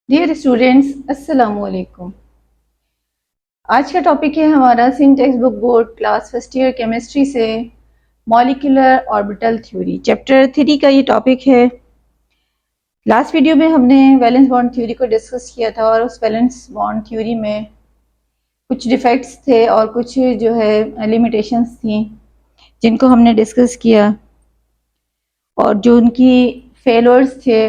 Dear students, अस्सलाम वालेकुम। आज का टॉपिक है हमारा Singh text book board class first year chemistry से मॉलिक्यूलर ऑर्बिटल थ्योरी चैप्टर 3 का ये टॉपिक है। लास्ट वीडियो में हमने वैलेंस बॉन्ड थ्योरी को डिस्कस किया था और उस वैलेंस बॉन्ड थ्योरी में कुछ डिफेक्ट्स थे और कुछ जो है लिमिटेशंस थी जिनको हमने डिस्कस किया और जो उनकी फेलोर्स थे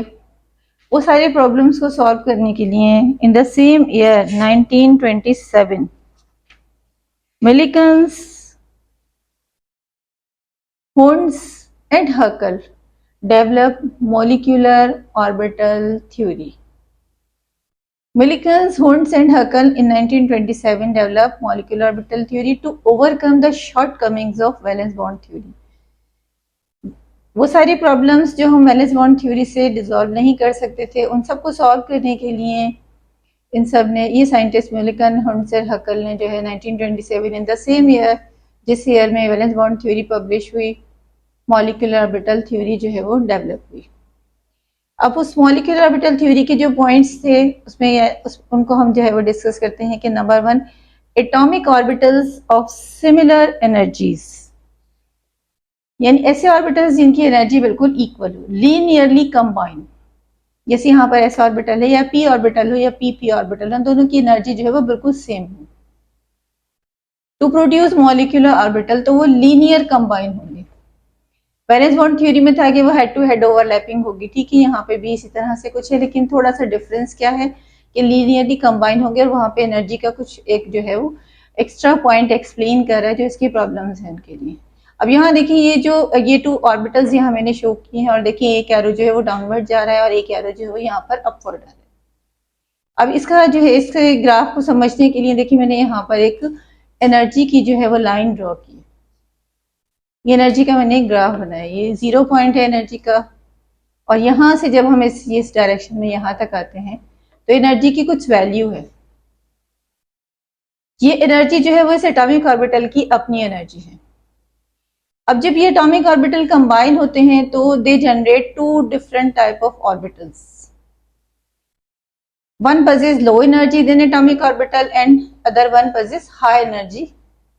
वो सारे प्रॉब्लम्स को सॉल्व करने के लिए in the same year 1927 Mulliken's, होर्न्स and Huckel develop molecular orbital theory. Millikan's, Horns and Huckel in 1927 developed molecular orbital theory to overcome the shortcomings of valence bond theory. वो सारी प्रॉब्लम्स जो हम valence bond theory से dissolve नहीं कर सकते थे उन सबको सॉल्व करने के लिए इन सब ने ये साइंटिस्ट मिलिकन, होर्न्स और हकल ने जो है 1927 इन द सेम ईयर जिस ईयर में वैलेंस बॉन्ड थ्योरी पब्लिश हुई मॉलिक्यूलर ऑर्बिटल थ्योरी जो है वो डेवलप हुई। अब उस मॉलिक्यूलर ऑर्बिटल थ्योरी के जो पॉइंट्स थे उसमें उनको हम जो है वो डिस्कस करते हैं कि number 1, atomic orbitals of similar energies, यानी ऐसे ऑर्बिटल्स जिनकी एनर्जी बिल्कुल इक्वल हो, लीनियरली कंबाइंड, जैसे यहाँ पर एस ऑर्बिटल है या पी ऑर्बिटल हो या पी ऑर्बिटल हो, दोनों की एनर्जी जो है वो बिल्कुल सेम हो। टू प्रोड्यूस मॉलिक्यूलर ऑर्बिटल तो वो लीनियर कंबाइन होंगे। वैलेंस बॉन्ड थ्योरी में था कि वो हेड टू हेड ओवरलैपिंग होगी, ठीक है, यहाँ पे भी इसी तरह से कुछ है, लेकिन थोड़ा सा डिफरेंस क्या है कि लीनियरली कंबाइन होंगे और वहाँ पे एनर्जी का कुछ एक जो है वो एक्स्ट्रा पॉइंट एक्सप्लेन कर रहा है जो इसकी प्रॉब्लम्स हैं उनके लिए। अब यहाँ देखिए ये टू ऑर्बिटल्स यहाँ मैंने शो किए हैं और देखिए एक एरो जो है वो डाउनवर्ड जा रहा है और एक एरो जो है वो यहाँ पर अपवर्ड आ रहा है। अब इसका जो है इस ग्राफ को समझने के लिए देखिए मैंने यहाँ पर एक एनर्जी की जो है वो लाइन ड्रॉ की। ये एनर्जी का मैंने एक ग्राफ बनाया, ये 0 पॉइंट है एनर्जी का और यहाँ से जब हम इस डायरेक्शन में यहाँ तक आते हैं तो एनर्जी की कुछ वैल्यू है। ये एनर्जी जो है वो इस एटॉमिक ऑर्बिटल की अपनी एनर्जी है। अब जब ये एटॉमिक ऑर्बिटल कंबाइन होते हैं तो they generate two different type of orbitals. one possesses low energy than atomic orbital and other one possesses high energy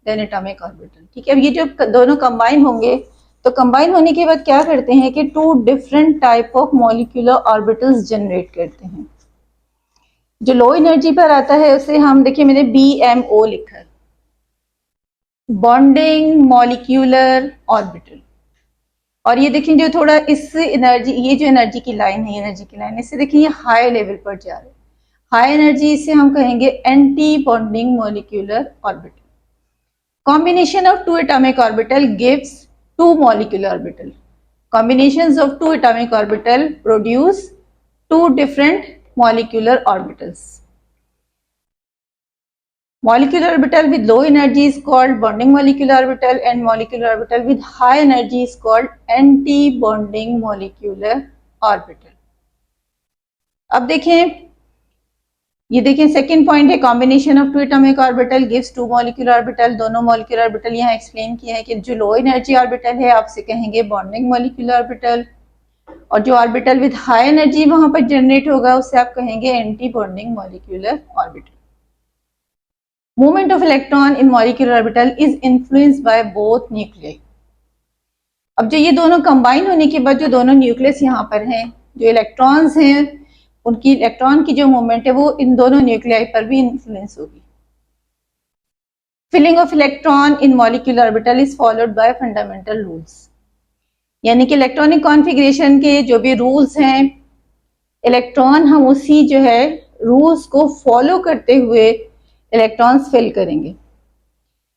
than atomic orbital। ठीक है, अब ये जब दोनों कंबाइन होंगे तो कंबाइन होने के बाद क्या करते हैं कि two different type of molecular orbitals generate करते हैं। जो लो एनर्जी पर आता है उसे हम देखिए मैंने BMO लिखा है, बॉन्डिंग मॉलिक्यूलर ऑर्बिटल। और ये देखिए जो थोड़ा इस एनर्जी, ये जो एनर्जी की लाइन है, एनर्जी की लाइन, इससे देखिए ये हाई लेवल पर जा रहा है, हाई एनर्जी, इसे हम कहेंगे anti bonding molecular orbital. Combination of two atomic orbital gives two molecular orbital. Combinations of two atomic orbital produce two different molecular orbitals. Molecular orbital with low energy is called bonding molecular orbital and molecular orbital with high energy is called anti-bonding molecular orbital। अब देखें, ये देखें second point है combination of two atomic orbital gives two molecular orbital. दोनों molecular orbital यहाँ explain किया है कि जो लो एनर्जी ऑर्बिटल है आपसे कहेंगे बॉन्डिंग मॉलिक्यूलर ऑर्बिटल और जो ऑर्बिटल विद हाई एनर्जी वहां पर जनरेट होगा उससे आप कहेंगे anti bonding molecular orbital. Movement of electron in molecular orbital is influenced by both nuclei। अब जो ये दोनों कंबाइन होने के बाद जो दोनों न्यूक्लियस यहाँ पर हैं, जो इलेक्ट्रॉन्स हैं उनकी इलेक्ट्रॉन की जो मूवमेंट है वो इन दोनों न्यूक्लियाई पर भी इन्फ्लुएंस होगी। Filling of electron in molecular orbital is followed by fundamental rules, यानी कि इलेक्ट्रॉनिक कॉन्फ़िगरेशन के जो भी रूल्स हैं इलेक्ट्रॉन हम उसी जो है रूल्स को फॉलो करते हुए इलेक्ट्रॉन्स फिल करेंगे।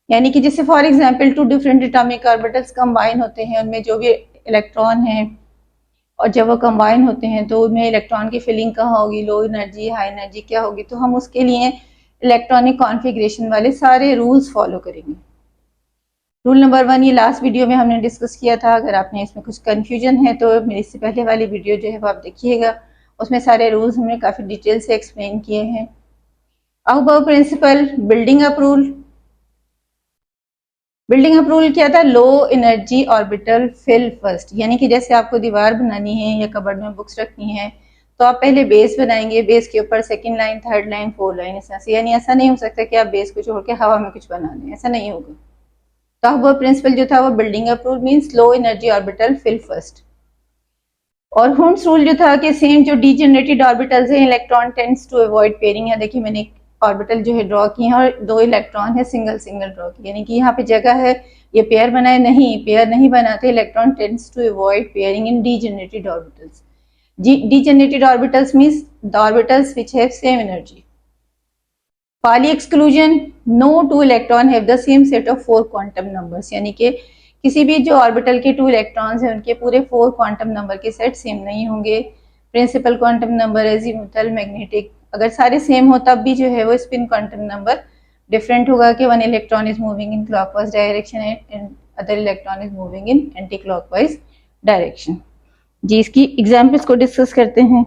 यानी कि जैसे for example two different atomic orbitals combine होते हैं, उनमें जो भी इलेक्ट्रॉन हैं और जब वो कंबाइन होते हैं तो उनमें इलेक्ट्रॉन की फिलिंग कहाँ होगी, लो एनर्जी हाई एनर्जी क्या होगी, तो हम उसके लिए इलेक्ट्रॉनिक कॉन्फ़िगरेशन वाले सारे रूल्स फॉलो करेंगे। रूल नंबर 1 ये लास्ट वीडियो में हमने डिस्कस किया था, अगर आपने इसमें कुछ कन्फ्यूजन है तो मेरी इससे पहले वाली वीडियो जो है वो आप देखिएगा, उसमें सारे रूल्स हमने काफ़ी डिटेल से एक्सप्लेन किए हैं। Aufbau principle, building up rule. Building up rule क्या था, low energy orbital fill first, यानी कि जैसे आपको दीवार बनानी है या कबर्ड में बुक्स रखनी है तो आप पहले बेस बनाएंगे, बेस के ऊपर second line, third line, fourth line, इस तरह से। यानी ऐसा नहीं हो सकता कि आप बेस को छोड़ के हवा में कुछ बना दें, ऐसा नहीं होगा। तो वो प्रिंसिपल जो था वो building up rule means low energy orbital fill first. और हुंड्स रूल जो था कि सेम जो डीजेनरेटेड ऑर्बिटल्स हैं, electron tends to avoid pairing. या देखिए मैंने ऑर्बिटल जो है ड्रॉ की है और 2 इलेक्ट्रॉन है, सिंगल सिंगल ड्रॉ की, यानी कि यहाँ पे जगह है ये पेयर बनाए, नहीं पेयर नहीं बनाते। Electron tends to avoid pairing in degenerated orbitals. Degenerated orbitals means the orbitals which have same energy. Pauli exclusion, no two electron have the same set of 4 quantum numbers, यानी कि किसी भी जो orbital के 2 electrons हैं उनके पूरे 4 quantum number के सेट सेम नहीं होंगे। Principal quantum number, azimuthal, magnetic, अगर सारे सेम हो तब भी जो है वो स्पिन क्वांटम नंबर डिफरेंट होगा कि 1 electron is moving in clockwise direction and other electron is moving in anti clockwise direction. जी, इसकी एग्जाम्पल्स को डिस्कस करते हैं।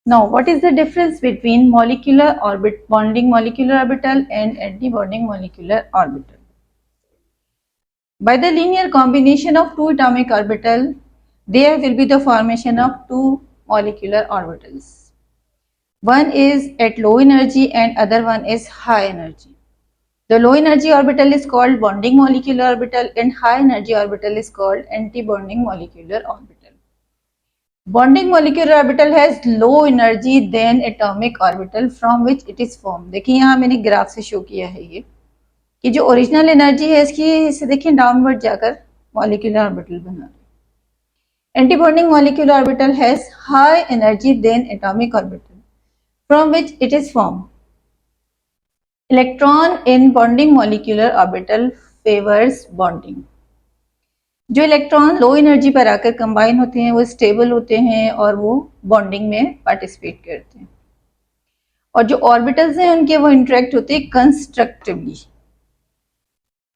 Now, what is the difference between bonding molecular orbital and anti-bonding molecular orbital? By the linear combination of 2 atomic orbital, there will be the formation of 2 molecular orbitals. One is at low energy and other one is high energy. The low energy orbital is called bonding molecular orbital and high energy orbital is called anti-bonding molecular orbital. Bonding molecular orbital has low energy than atomic orbital from which it is formed. देखिए यहाँ मैंने graph से show किया है ये कि जो original energy है इसकी, इसे देखिए डाउनवर्ड जाकर मॉलिक्यूलर ऑर्बिटल बना रहे। Anti bonding molecular orbital has high energy than atomic orbital from which it is form. Electron in bonding molecular orbital favours bonding. जो इलेक्ट्रॉन लो एनर्जी पर आकर कंबाइन होते हैं वो स्टेबल होते हैं और वो बॉन्डिंग में पार्टिसिपेट करते हैं। और जो ऑर्बिटल्स हैं उनके वो इंटरेक्ट होते हैं कंस्ट्रक्टिवली,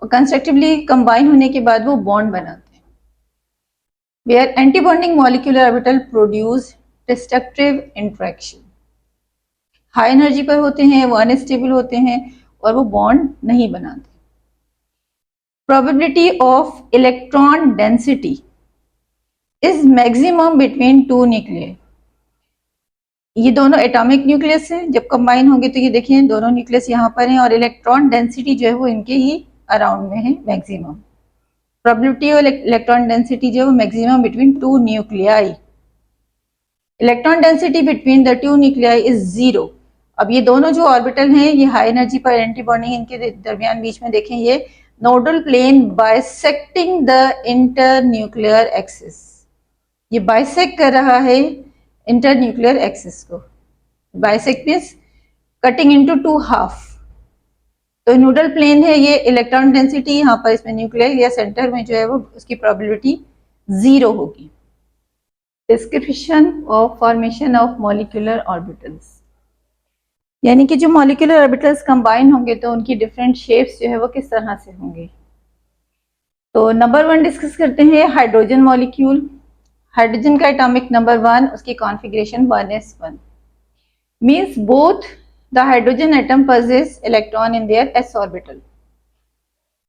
और कंस्ट्रक्टिवली कंबाइन होने के बाद वो बॉन्ड बनाते हैं। Where anti bonding molecular orbital produce destructive interaction. High energy पर होते हैं, वो अनस्टेबल होते हैं और वो बॉन्ड नहीं बनाते। Probability of electron density is maximum between 2 nuclei. ये दोनों एटॉमिक न्यूक्लियस हैं, जब कंबाइन होंगे तो ये देखिए दोनों न्यूक्लियस यहाँ पर हैं और इलेक्ट्रॉन डेंसिटी जो है वो इनके ही अराउंड में है maximum. Probability of electron density जो है वो maximum between 2 nuclei. Electron density between the 2 nuclei is 0। अब ये दोनों जो ऑर्बिटल हैं ये हाई एनर्जी पर एंटी बॉन्डिंग, इनके दरमियान बीच में देखें ये nodal plane bisecting the internuclear axis. ये बाइसेक्ट कर रहा है इंटरन्यूक्लियर एक्सिस को। Bisect means cutting into 2 half. तो नोडल प्लेन है ये, इलेक्ट्रॉन डेंसिटी यहाँ पर इसमें न्यूक्लियर या सेंटर में जो है वो उसकी प्रोबेबिलिटी 0 होगी। Description of formation of molecular orbitals, यानी कि जो मॉलिक्यूलर ऑर्बिटल्स कंबाइन होंगे तो उनकी डिफरेंट शेप्स जो है वो किस तरह से होंगे। तो नंबर 1 डिस्कस करते हैं हाइड्रोजन मॉलिक्यूल। हाइड्रोजन का एटॉमिक नंबर 1, उसकी configuration 1s1 means both the hydrogen atom possess electron in their s orbital,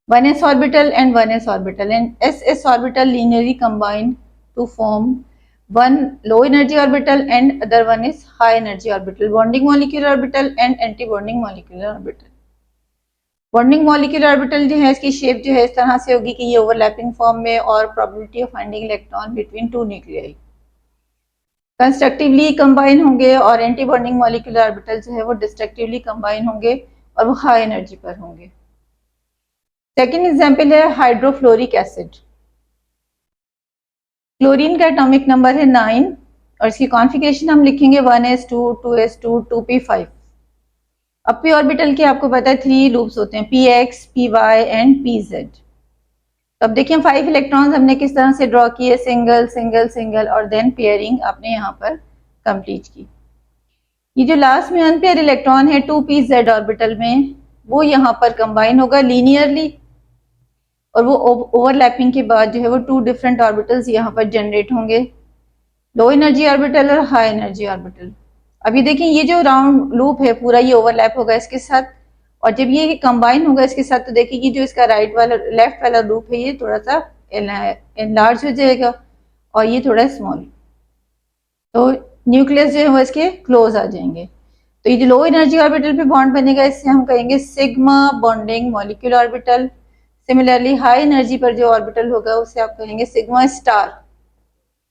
1s orbital and 1s orbital, and ss orbital linearly combine to form one low energy orbital and other one is high energy orbital, bonding molecular orbital and anti-bonding molecular orbital. Bonding molecular orbital जो है इसकी shape जो है इस तरह से होगी कि ये ओवरलैपिंग फॉर्म में और probability of finding electron between 2 nuclei. Constructively combine होंगे और एंटी बॉन्डिंग मॉलिक्यूलर ऑर्बिटल जो है वो डिस्ट्रक्टिवली कंबाइन होंगे और वो हाई एनर्जी पर होंगे। सेकेंड एग्जाम्पल है हाइड्रोफ्लोरिक एसिड। क्लोरीन का एटॉमिक नंबर है 9 और इसकी कॉन्फ़िगरेशन हम लिखेंगे 1s2, 2s2, 2p5। अब पी ऑर्बिटल के आपको पता है 3 लूप्स होते हैं, px, py एंड pz। तो अब देखिए 5 इलेक्ट्रॉन्स हमने किस तरह से ड्रॉ किए, सिंगल सिंगल सिंगल और देन पेयरिंग आपने यहाँ पर कंप्लीट की। ये जो लास्ट में अनपेयर इलेक्ट्रॉन है 2pz ऑर्बिटल में, वो यहाँ पर कंबाइन होगा लीनियरली और वो ओवरलैपिंग के बाद जो है वो 2 डिफरेंट ऑर्बिटल्स यहाँ पर जनरेट होंगे, लो एनर्जी ऑर्बिटल और हाई एनर्जी ऑर्बिटल। अभी देखिए ये जो राउंड लूप है पूरा ये ओवरलैप होगा इसके साथ, और जब ये कंबाइन होगा इसके साथ तो देखिए कि जो इसका लेफ्ट वाला लूप है ये थोड़ा सा एनलार्ज हो जाएगा और ये थोड़ा स्मॉल। तो न्यूक्लियस जो है वो इसके क्लोज आ जाएंगे। तो ये जो लो एनर्जी ऑर्बिटल पे बॉन्ड बनेगा इससे हम कहेंगे sigma bonding molecular orbital. Similarly high energy पर जो ऑर्बिटल होगा उसे आप कहेंगे सिग्मा स्टार।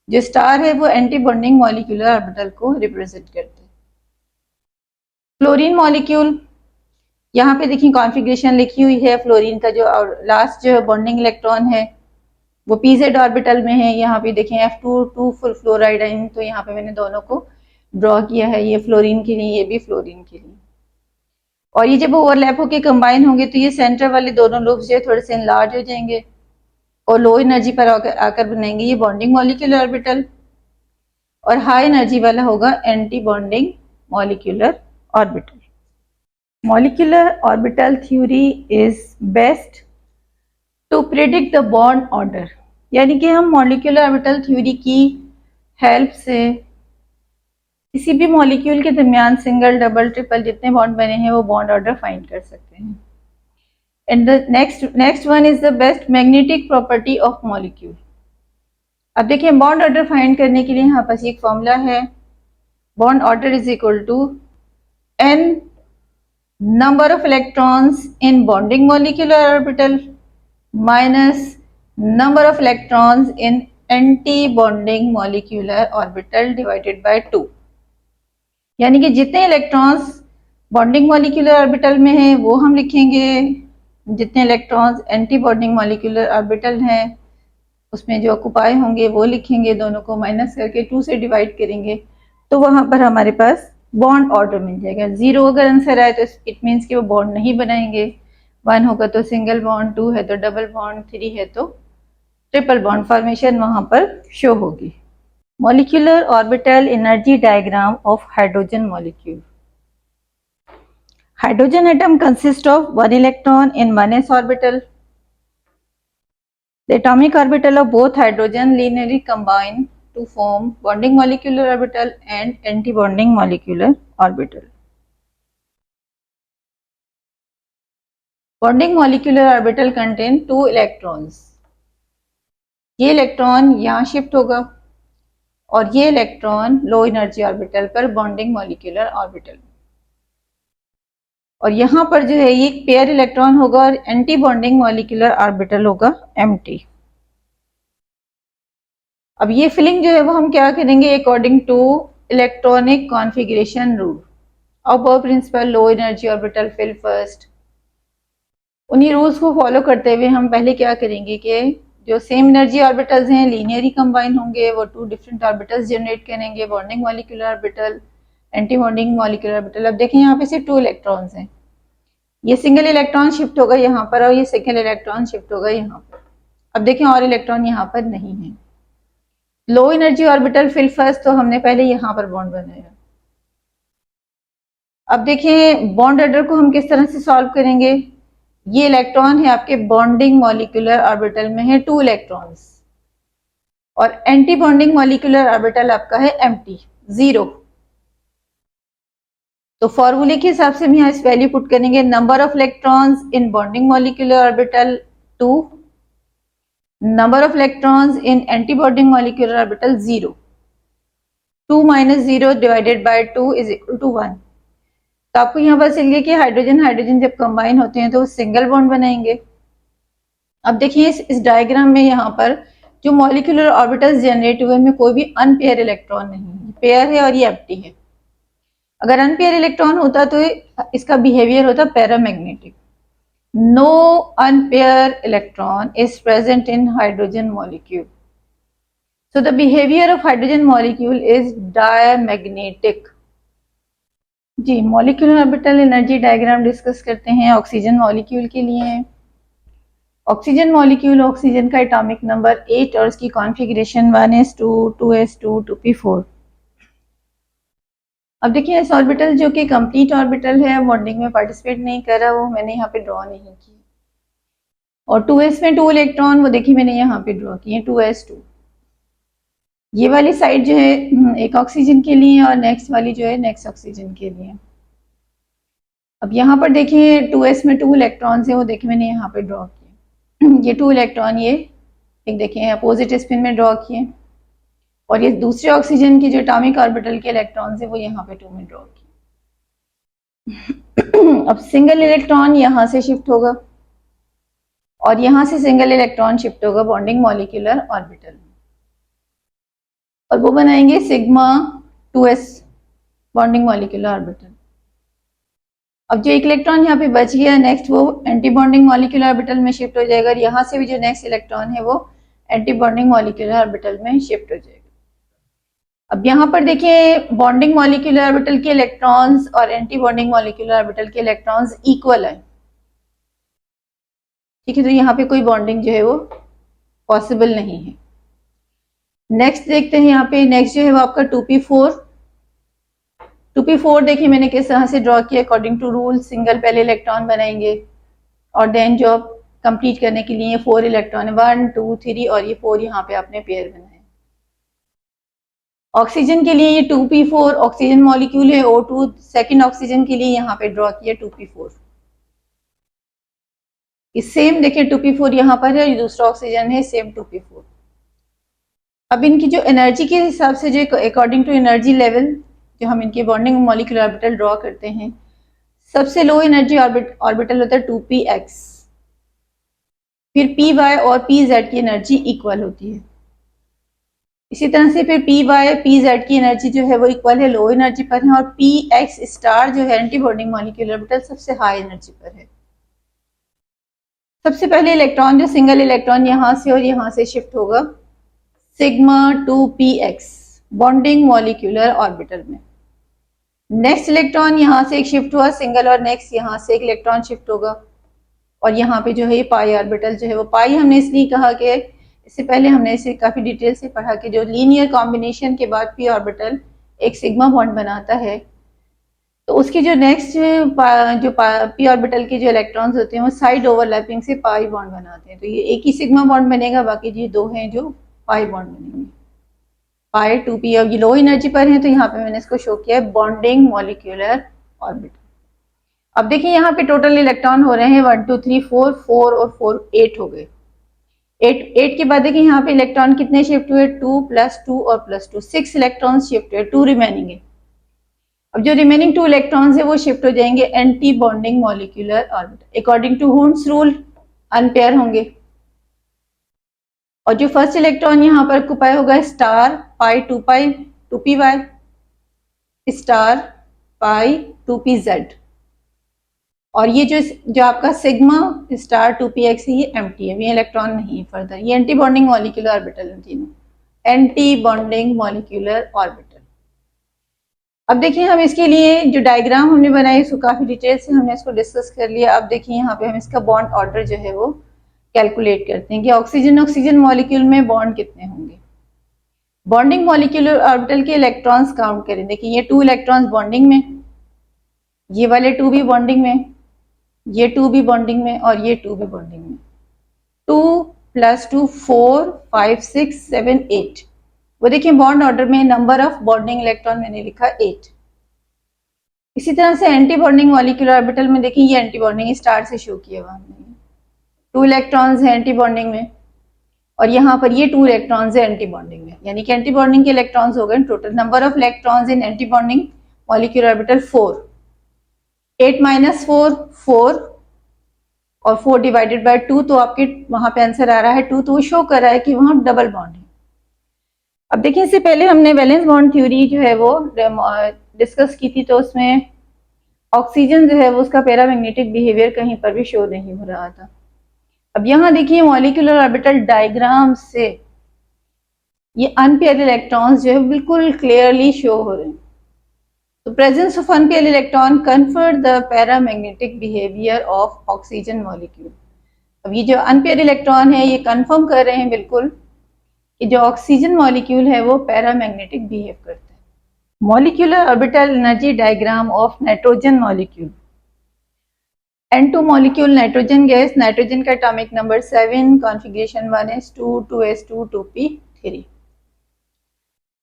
जो स्टार है वो एंटी बॉन्डिंग मॉलिक्यूलर ऑर्बिटल को रिप्रेजेंट करते हैं। फ्लोरीन मॉलिक्यूल, यहाँ पे देखिए कॉन्फ़िगरेशन लिखी हुई है। फ्लोरीन का जो लास्ट जो बॉन्डिंग इलेक्ट्रॉन है वो pz ऑर्बिटल में है। यहाँ पे देखें F2 फुल फ्लोराइड आइन, तो यहाँ पे मैंने दोनों को ड्रॉ किया है, ये फ्लोरीन के लिए, ये भी फ्लोरीन के लिए। और ये जब ओवरलैप होके कंबाइन होंगे तो ये सेंटर वाले दोनों लूप्स जो है थोड़े से इनलार्ज हो जाएंगे और लो एनर्जी पर आकर बनेंगे ये बॉन्डिंग मॉलिक्यूलर ऑर्बिटल। और हाई एनर्जी वाला होगा anti bonding molecular orbital. Molecular orbital theory is best to predict the bond order, यानी कि हम मॉलिक्यूलर ऑर्बिटल थ्योरी की हेल्प से किसी भी मॉलिक्यूल के दरमियान सिंगल डबल ट्रिपल जितने बॉन्ड बने हैं वो बॉन्ड ऑर्डर फाइंड कर सकते हैं। And the next one is the best magnetic property of molecule. अब देखिए बॉन्ड ऑर्डर फाइंड करने के लिए यहाँ पास एक फॉर्मूला है, bond order is equal to n number of electrons in bonding molecular orbital minus number of electrons in anti-bonding molecular orbital divided by 2। यानी कि जितने इलेक्ट्रॉन्स बॉन्डिंग मॉलिक्यूलर ऑर्बिटल में हैं वो हम लिखेंगे, जितने electrons anti bonding molecular orbital हैं उसमें जो ऑक्युपाई होंगे वो लिखेंगे, दोनों को माइनस करके 2 से डिवाइड करेंगे तो वहां पर हमारे पास बॉन्ड ऑर्डर मिल जाएगा। 0 अगर आंसर आए तो इट मीन्स कि वो बॉन्ड नहीं बनाएंगे, 1 होगा तो सिंगल बॉन्ड, 2 है तो डबल बॉन्ड, 3 है तो ट्रिपल बॉन्ड फॉर्मेशन वहां पर शो होगी। Molecular orbital energy diagram of hydrogen molecule. Hydrogen atom consist of 1 electron in 1s orbital. The atomic orbital of both hydrogen linearly combine to form bonding molecular orbital and anti-bonding molecular orbital. Bonding molecular orbital contain 2 electrons. ये electron यहाँ shift होगा और ये electron low energy orbital पर bonding molecular orbital, और यहाँ पर जो है ये पेयर इलेक्ट्रॉन होगा और एंटी बॉन्डिंग मॉलिक्यूलर ऑर्बिटल होगा एम्प्टी। अब ये फिलिंग जो है वो हम क्या करेंगे according to electronic configuration rule. Aufbau principle low energy orbital fill first, उन्हीं रूल्स को फॉलो करते हुए हम पहले क्या करेंगे कि जो सेम एनर्जी ऑर्बिटल्स हैं लीनियरली कंबाइन होंगे, वो 2 डिफरेंट ऑर्बिटल्स जनरेट करेंगे, bonding molecular orbital, anti bonding molecular orbital. अब देखिए यहाँ पे से 2 इलेक्ट्रॉन्स हैं, ये सिंगल इलेक्ट्रॉन शिफ्ट होगा यहाँ पर और ये सेकेंड इलेक्ट्रॉन शिफ्ट होगा यहाँ पर। अब देखें और इलेक्ट्रॉन यहाँ पर नहीं है। Low energy orbital fill first, तो हमने पहले यहाँ पर बॉन्ड बनाया। अब देखें बॉन्ड ऑर्डर को हम किस तरह से सॉल्व करेंगे। ये इलेक्ट्रॉन है आपके बॉन्डिंग मॉलिक्यूलर ऑर्बिटल में है 2 इलेक्ट्रॉन्स, और एंटी बॉन्डिंग मॉलिक्यूलर ऑर्बिटल आपका है एम्प्टी 0। तो फॉर्मूले के हिसाब से हम यहाँ इस वैल्यू पुट करेंगे, number of electrons in bonding molecular orbital 2, number of electrons in anti bonding molecular orbital 0, 2 - 0 divided by 2 is equal to 1। तो आपको यहाँ पर चलिए कि हाइड्रोजन हाइड्रोजन जब कंबाइन होते हैं तो वो सिंगल बॉन्ड बनाएंगे। अब देखिए इस डायग्राम में यहाँ पर जो मॉलिक्यूलर ऑर्बिटल्स जनरेट हुए उनमें कोई भी अनपेयर इलेक्ट्रॉन नहीं है, पेयर है और ये एम्प्टी है। अगर अनपेयर इलेक्ट्रॉन होता तो इसका बिहेवियर होता paramagnetic. No unpaired electron is present in hydrogen molecule, so the behaviour of hydrogen molecule is diamagnetic. जी, molecular orbital energy diagram discuss करते हैं ऑक्सीजन मॉलिक्यूल के लिए। ऑक्सीजन मॉलिक्यूल, ऑक्सीजन का एटॉमिक नंबर 8 और उसकी कॉन्फ़िगरेशन 1s2 2s2 2p4। अब देखिए इस ऑर्बिटल जो कि कंप्लीट ऑर्बिटल है, बॉन्डिंग में पार्टिसिपेट नहीं कर रहा, वो मैंने यहाँ पे ड्रॉ नहीं की। और 2s में 2 इलेक्ट्रॉन, वो देखिए मैंने यहाँ पे ड्रॉ किए 2s2। ये वाली साइड जो है एक ऑक्सीजन के लिए और नेक्स्ट वाली जो है नेक्स्ट ऑक्सीजन के लिए। अब यहाँ पर देखिए 2s में 2 इलेक्ट्रॉन्स है, वो देखिए मैंने यहाँ पे ड्रॉ किए। ये 2 इलेक्ट्रॉन ये एक देखिए अपोजिट स्पिन में ड्रॉ किए, और ये दूसरे ऑक्सीजन की जो एटॉमिक ऑर्बिटल के इलेक्ट्रॉन्स है वो यहाँ पे 2 में ड्रॉ किए। अब सिंगल इलेक्ट्रॉन यहाँ से शिफ्ट होगा और यहाँ से सिंगल इलेक्ट्रॉन शिफ्ट होगा बॉन्डिंग मॉलिक्यूलर ऑर्बिटल में, और वो बनाएंगे sigma 2s bonding molecular orbital. अब जो एक इलेक्ट्रॉन यहाँ पे बच गया नेक्स्ट, वो एंटी बॉन्डिंग मॉलिक्यूलर ऑर्बिटल में शिफ्ट हो जाएगा, और यहाँ से भी जो नेक्स्ट इलेक्ट्रॉन है वो एंटी बॉन्डिंग मॉलिक्यूलर ऑर्बिटल में शिफ्ट हो जाएगा। अब यहाँ पर देखिए बॉन्डिंग मॉलिक्यूलर ऑर्बिटल के इलेक्ट्रॉन्स और एंटी बॉन्डिंग मॉलिक्यूलर ऑर्बिटल के इलेक्ट्रॉन्स इक्वल है, ठीक है, तो यहाँ पे कोई बॉन्डिंग जो है वो पॉसिबल नहीं है। नेक्स्ट देखते हैं यहाँ पे, नेक्स्ट जो है वो आपका 2p4। 2p4 देखिए मैंने किस तरह से ड्रॉ किया, अकॉर्डिंग टू रूल सिंगल पहले इलेक्ट्रॉन बनाएंगे और देन जो कंप्लीट करने के लिए 4 इलेक्ट्रॉन है, 1 2 3 और ये 4 यहाँ पे आपने पेयर बनाए। ऑक्सीजन के लिए ये 2p4 ऑक्सीजन मॉलिक्यूल है, O2 सेकेंड ऑक्सीजन के लिए यहाँ पे ड्रॉ किया 2p4। सेम देखिए 2p4 यहाँ पर है, दूसरा ऑक्सीजन है सेम 2p4। अब इनकी जो एनर्जी के हिसाब से जो अकॉर्डिंग टू एनर्जी लेवल जो हम इनके बॉन्डिंग मॉलिक्यूलर ऑर्बिटल ड्रॉ करते हैं, सबसे लो एनर्जी ऑर्बिटल होता है 2px, फिर py और pz की एनर्जी इक्वल होती है। इसी तरह से फिर py pz की एनर्जी जो है वो इक्वल है, लो एनर्जी पर है, और px स्टार जो है एंटी बॉन्डिंग मॉलिक्यूलर ऑर्बिटल सबसे हाई एनर्जी पर है। सबसे पहले इलेक्ट्रॉन जो सिंगल इलेक्ट्रॉन यहाँ से और यहाँ से शिफ्ट होगा sigma 2px bonding molecular orbital में। नेक्स्ट इलेक्ट्रॉन यहाँ से एक शिफ्ट हुआ सिंगल, और नेक्स्ट यहाँ से एक इलेक्ट्रॉन शिफ्ट होगा, और यहाँ पे जो है पाई ऑर्बिटल जो है वो पाई हमने इसलिए कहा कि इससे पहले हमने इसे काफी डिटेल से पढ़ा कि जो लीनियर कॉम्बिनेशन के बाद पी ऑर्बिटल एक सिग्मा बॉन्ड बनाता है, तो उसके जो नेक्स्ट जो पी ऑर्बिटल के जो इलेक्ट्रॉन्स होते हैं वो साइड ओवरलैपिंग से पाई बॉन्ड बनाते हैं, तो ये एक ही सिग्मा बॉन्ड बनेगा, बाकी ये दो हैं जो पाई बॉन्ड बनेंगे, पाई 2p। अब ये लो एनर्जी पर है तो यहाँ पे मैंने इसको शो किया है बॉन्डिंग मॉलिक्यूलर ऑर्बिटल। अब देखिए यहाँ पे टोटल इलेक्ट्रॉन हो रहे हैं 1 2 3 4 4 और 4 8 हो गए। 8 के बाद देखिए यहाँ पे इलेक्ट्रॉन कितने शिफ्ट हुए, 2 + 2 और +2, 6 इलेक्ट्रॉन शिफ्ट हुए, 2 रिमेनिंग है। अब जो रिमेनिंग 2 इलेक्ट्रॉन्स है वो शिफ्ट हो जाएंगे anti bonding molecular orbital, according to Hund's rule unpair होंगे। और जो फर्स्ट इलेक्ट्रॉन यहाँ पर ऑक्यूपाई होगा स्टार पाई 2py स्टार पाई 2pz, और ये जो आपका सिग्मा स्टार 2px है ये एम्प्टी है, ये इलेक्ट्रॉन नहीं है फर्दर, ये एंटी बॉन्डिंग मॉलिक्यूलर ऑर्बिटल है तीनों, एंटी बॉन्डिंग मॉलिक्यूलर ऑर्बिटल। अब देखिए हम इसके लिए जो डायग्राम हमने बनाई उसको काफी डिटेल से हमने इसको डिस्कस कर लिया। अब देखिए यहाँ पे हम इसका बॉन्ड ऑर्डर जो है वो कैलकुलेट करते हैं कि ऑक्सीजन मॉलिक्यूल में बॉन्ड कितने होंगे। बॉन्डिंग मॉलिक्यूलर ऑर्बिटल के इलेक्ट्रॉन्स काउंट करें, देखिए ये 2 इलेक्ट्रॉन्स बॉन्डिंग में, ये वाले 2 भी बॉन्डिंग में, ये 2 भी बॉन्डिंग में और ये 2 भी बॉन्डिंग में। 2 + 2 4 5 6 7 8, वो देखिए बॉन्ड ऑर्डर में नंबर ऑफ बॉन्डिंग इलेक्ट्रॉन मैंने लिखा 8। इसी तरह से एंटी बॉन्डिंग मॉलिक्यूलर ऑर्बिटल में देखिए ये एंटी बॉन्डिंग स्टार से शो किया हुआ हमने, 2 इलेक्ट्रॉन्स हैं एंटी बॉन्डिंग में, और यहाँ पर ये 2 इलेक्ट्रॉन्स है एंटी बॉन्डिंग में, यानी कि एंटी बॉन्डिंग के इलेक्ट्रॉन्स हो गए total number of electrons in anti bonding molecular orbital 4। 8 - 4 4 और 4 डिवाइडेड बाय 2, तो आपके वहां पे आंसर आ रहा है 2, तो वो शो कर रहा है कि वहां डबल बॉन्ड है। अब देखिए इससे पहले हमने वैलेंस बॉन्ड थ्योरी जो है वो डिस्कस की थी, तो उसमें ऑक्सीजन जो है वो उसका पैरामैग्नेटिक बिहेवियर कहीं पर भी शो नहीं हो रहा था। अब यहाँ देखिए मॉलिक्यूलर ऑर्बिटल डायग्राम से ये अनपेयर इलेक्ट्रॉन्स जो है बिल्कुल क्लियरली शो हो रहे हैं। तो presence of unpaired electron conferred the paramagnetic behaviour of oxygen molecule. अब ये जो अनपेयर इलेक्ट्रॉन है ये कंफर्म कर रहे हैं बिल्कुल कि जो ऑक्सीजन मॉलिक्यूल है वो पैरामैग्नेटिक बिहेव करता है। Molecular orbital energy diagram of nitrogen molecule. N2 molecule nitrogen gas, nitrogen का atomic number 7, configuration 1s2 2s2 2p3।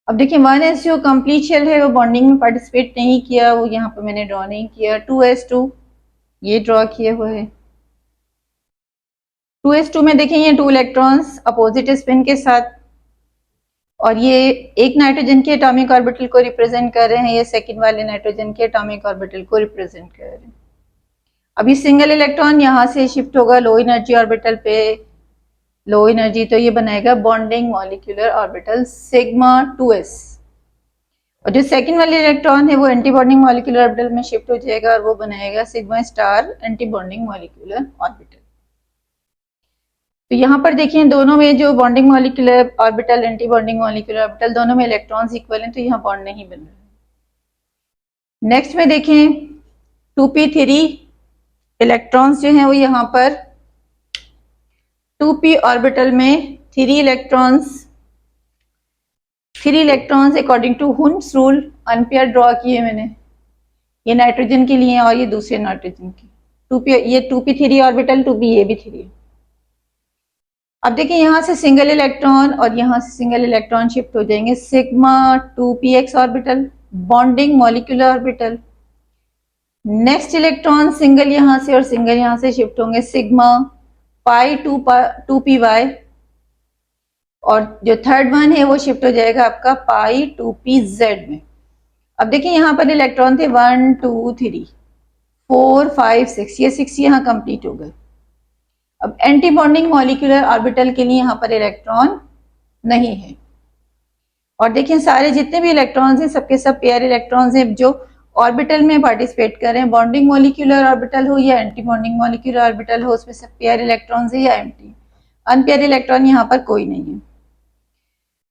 अब देखिए 1s जो कंप्लीट शेल है वो बॉन्डिंग में पार्टिसिपेट नहीं किया, वो यहाँ पे मैंने ड्रॉ नहीं किया। 2s2 ये ड्रॉ किए हुए है। 2s2 में देखिए ये 2 इलेक्ट्रॉन्स अपोजिट स्पिन के साथ, और ये एक नाइट्रोजन के एटॉमिक ऑर्बिटल को रिप्रेजेंट कर रहे हैं, ये सेकंड वाले नाइट्रोजन के एटॉमिक ऑर्बिटल को रिप्रेजेंट कर रहे हैं। अभी सिंगल इलेक्ट्रॉन यहाँ से शिफ्ट होगा लो एनर्जी ऑर्बिटल पे, लो एनर्जी, तो ये बनाएगा bonding molecular orbital sigma 2s। और जो सेकंड वाले इलेक्ट्रॉन है वो एंटी बॉन्डिंग मॉलिक्यूलर ऑर्बिटल में शिफ्ट हो जाएगा और वो बनाएगा sigma star anti bonding molecular orbital. तो यहाँ पर देखिए दोनों में जो bonding molecular orbital, anti bonding molecular orbital, दोनों में इलेक्ट्रॉन्स इक्वल हैं, तो यहाँ बॉन्ड नहीं बन रहा है। नेक्स्ट में देखें 2p3 इलेक्ट्रॉन्स जो हैं वो यहाँ पर 2p ऑर्बिटल में 3 electrons according to Hund's rule unpair draw किए मैंने, ये नाइट्रोजन के लिए और ये दूसरे नाइट्रोजन के 2p, ये 2p3 ऑर्बिटल 2p ये भी 3 है। अब देखिए यहाँ से सिंगल इलेक्ट्रॉन और यहाँ से सिंगल इलेक्ट्रॉन शिफ्ट हो जाएंगे sigma 2px orbital bonding molecular orbital. Next electron single यहाँ से और सिंगल यहाँ से शिफ्ट होंगे सिग्मा पाई 2py, और जो थर्ड वन है वो शिफ्ट हो जाएगा आपका पाई 2pz में। अब देखिए यहाँ पर इलेक्ट्रॉन थे 1 2 3 4 5 6, ये 6 यहाँ कंप्लीट हो गए। अब एंटी बॉन्डिंग मॉलिक्यूलर ऑर्बिटल के लिए यहाँ पर इलेक्ट्रॉन नहीं है। और देखिए सारे जितने भी इलेक्ट्रॉन्स हैं सबके सब पेयर इलेक्ट्रॉन्स हैं जो ऑर्बिटल में पार्टिसिपेट कर रहे हैं, बॉन्डिंग मॉलिक्यूलर ऑर्बिटल हो या एंटी बॉन्डिंग मॉलिक्यूलर ऑर्बिटल हो, उसमें सब पेयर इलेक्ट्रॉन्स है या एम्प्टी, अनपेयर इलेक्ट्रॉन यहाँ पर कोई नहीं है।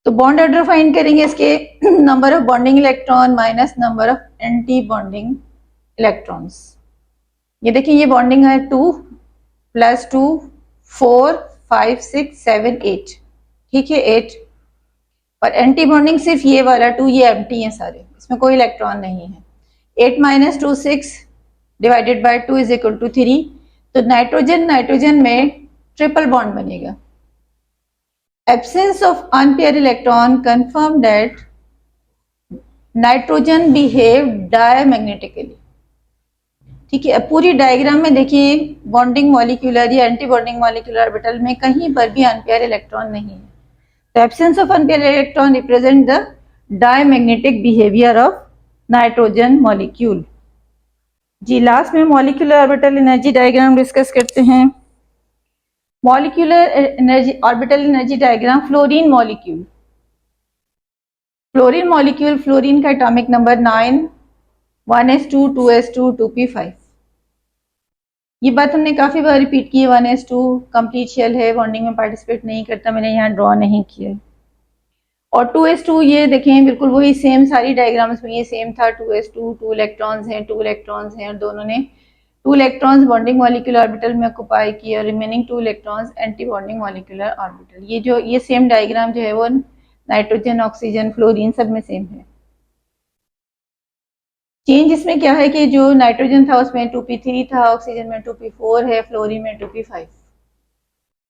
तो बॉन्ड ऑर्डर फाइंड करेंगे इसके number of bonding electron minus number of anti bonding electrons. ये देखिए ये बॉन्डिंग है 2 + 2 4 5 6 7 8, ठीक है 8, और एंटी बॉन्डिंग सिर्फ ये वाला 2, ये एम्प्टी है सारे, इसमें कोई इलेक्ट्रॉन नहीं है। 8 - 2 6 डिवाइडेड बाय 2 = 3। तो नाइट्रोजन में ट्रिपल बॉन्ड बनेगा। Absence of unpaired electron confirm that nitrogen behave diamagnetically। ठीक है, अब पूरी डायग्राम में देखिए बॉन्डिंग मॉलिक्यूलर या एंटी बॉन्डिंग मॉलिक्यूलर ऑर्बिटल में कहीं पर भी अनपेयर इलेक्ट्रॉन नहीं है। तो absence of unpaired electron represent the diamagnetic behaviour of nitrogen molecule. जी लास्ट में molecular orbital energy diagram discuss करते हैं। Molecular energy orbital energy diagram fluorine molecule. Fluorine का atomic number 9, 1s2 2s2 2p5। ये बात हमने काफी बार रिपीट की है, 1s2 कंप्लीट शेल है, बॉन्डिंग में पार्टिसिपेट नहीं करता, मैंने यहाँ ड्रॉ नहीं किया। और 2s2 ये देखें बिल्कुल वही सेम, सारी डायग्राम्स में ये सेम था, 2s2 2 इलेक्ट्रॉन्स हैं और दोनों ने 2 इलेक्ट्रॉन्स बॉन्डिंग मॉलिक्यूलर ऑर्बिटल में ऑक्युपाई किए और remaining 2 electrons anti bonding molecular orbital. ये सेम डायग्राम जो है वो नाइट्रोजन, ऑक्सीजन, फ्लोरीन सब में सेम है। चेंज इसमें क्या है कि जो नाइट्रोजन था उसमें 2p3 था, ऑक्सीजन में 2p4 है, फ्लोरीन में 2p5।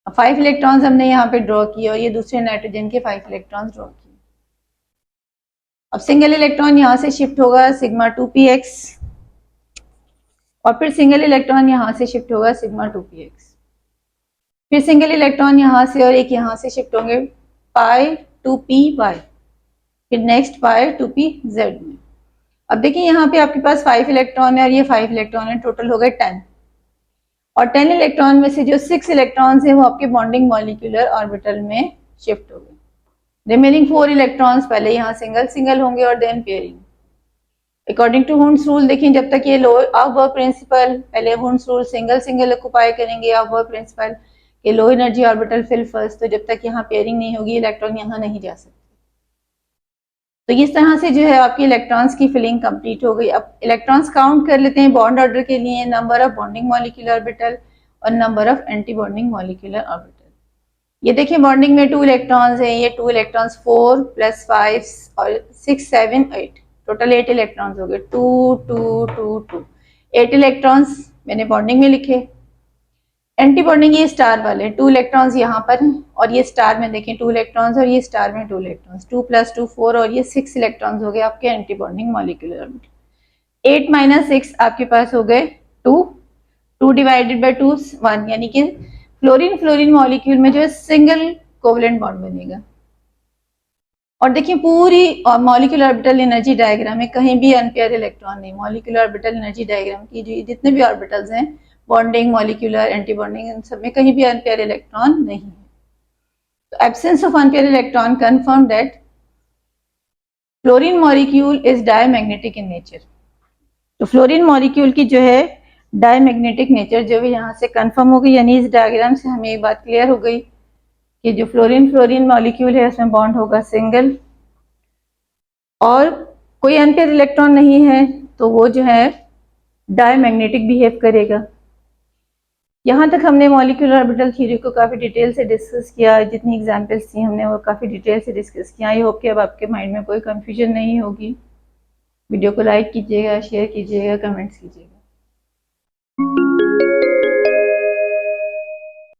5 इलेक्ट्रॉन्स हमने यहाँ पे ड्रॉ किए और ये दूसरे नाइट्रोजन के 5 इलेक्ट्रॉन्स ड्रॉ किए। अब सिंगल इलेक्ट्रॉन यहाँ से शिफ्ट होगा सिग्मा 2px और फिर सिंगल इलेक्ट्रॉन यहाँ से शिफ्ट होगा सिग्मा 2px, फिर सिंगल इलेक्ट्रॉन यहाँ से और एक यहाँ से शिफ्ट होंगे पाई 2py, फिर नेक्स्ट पाई 2pz में। अब देखिए यहाँ पे आपके पास 5 इलेक्ट्रॉन है और ये 5 इलेक्ट्रॉन है, टोटल हो गए 10। और 10 इलेक्ट्रॉन में से जो 6 इलेक्ट्रॉन्स हैं वो आपके बॉन्डिंग मॉलिक्यूलर ऑर्बिटल में शिफ्ट हो गए। रिमेनिंग 4 इलेक्ट्रॉन्स पहले यहाँ सिंगल होंगे और then pairing. According to Hund's rule देखिए जब तक ये लो ऑफ प्रिंसिपल, पहले हुन्स रूल सिंगल ऑक्युपाई करेंगे ऑफ प्रिंसिपल के low energy orbital fill first, तो जब तक यहाँ पेयरिंग नहीं होगी इलेक्ट्रॉन यहाँ नहीं जा सकते। तो इस तरह से जो है आपकी इलेक्ट्रॉन्स की फिलिंग कंप्लीट हो गई। अब इलेक्ट्रॉन्स काउंट कर लेते हैं बॉन्ड ऑर्डर के लिए, number of bonding molecular orbital और number of anti bonding molecular orbital. ये देखिए बॉन्डिंग में 2 इलेक्ट्रॉन्स हैं, ये 2 इलेक्ट्रॉन्स 4 + 5 और 6 7 8, टोटल 8 इलेक्ट्रॉन्स हो गए। 2 2 2 2 8 इलेक्ट्रॉन्स मैंने बॉन्डिंग में लिखे। एंटी बॉन्डिंग ये स्टार वाले 2 इलेक्ट्रॉन्स यहाँ पर हैं और ये स्टार में देखें 2 इलेक्ट्रॉन्स और ये स्टार में 2 इलेक्ट्रॉन्स, 2 + 2 4 और ये 6 इलेक्ट्रॉन्स हो गए आपके एंटी बॉन्डिंग मॉलिक्यूलर ऑर्बिटल। 8 - 6 आपके पास हो गए 2, 2 डिवाइडेड बाय 2 1, यानी कि फ्लोरीन मॉलिक्यूल में जो है सिंगल कोवलेंट बॉन्ड बनेगा। और देखिए पूरी मॉलिक्यूलर ऑर्बिटल एनर्जी डायग्राम में कहीं भी अनपेयर इलेक्ट्रॉन नहीं। मॉलिक्यूलर ऑर्बिटल एनर्जी डायग्राम की जो जितने भी ऑर्बिटल्स हैं, बॉन्डिंग, मॉलिक्यूलर, एंटी बॉन्डिंग, इन सब में कहीं भी अनपेयर इलेक्ट्रॉन नहीं है। तो absence of unpaired electron confirm that fluorine molecule is diamagnetic in nature. तो फ्लोरीन मॉलिक्यूल की जो है डायमैग्नेटिक नेचर जो है यहाँ से कंफर्म हो गई, यानी इस डायग्राम से हमें एक बात क्लियर हो गई कि जो फ्लोरीन फ्लोरीन मॉलिक्यूल है उसमें बॉन्ड होगा सिंगल, और कोई अनपेयर इलेक्ट्रॉन नहीं है तो वो जो है डायमैग्नेटिक बिहेव करेगा। यहाँ तक हमने मॉलिक्यूलर ऑर्बिटल थ्योरी को काफ़ी डिटेल से डिस्कस किया, जितनी एग्जांपल्स थी हमने वो काफ़ी डिटेल से डिस्कस किया। आई होप कि अब आपके माइंड में कोई कंफ्यूजन नहीं होगी। वीडियो को लाइक कीजिएगा, शेयर कीजिएगा, कमेंट्स कीजिएगा।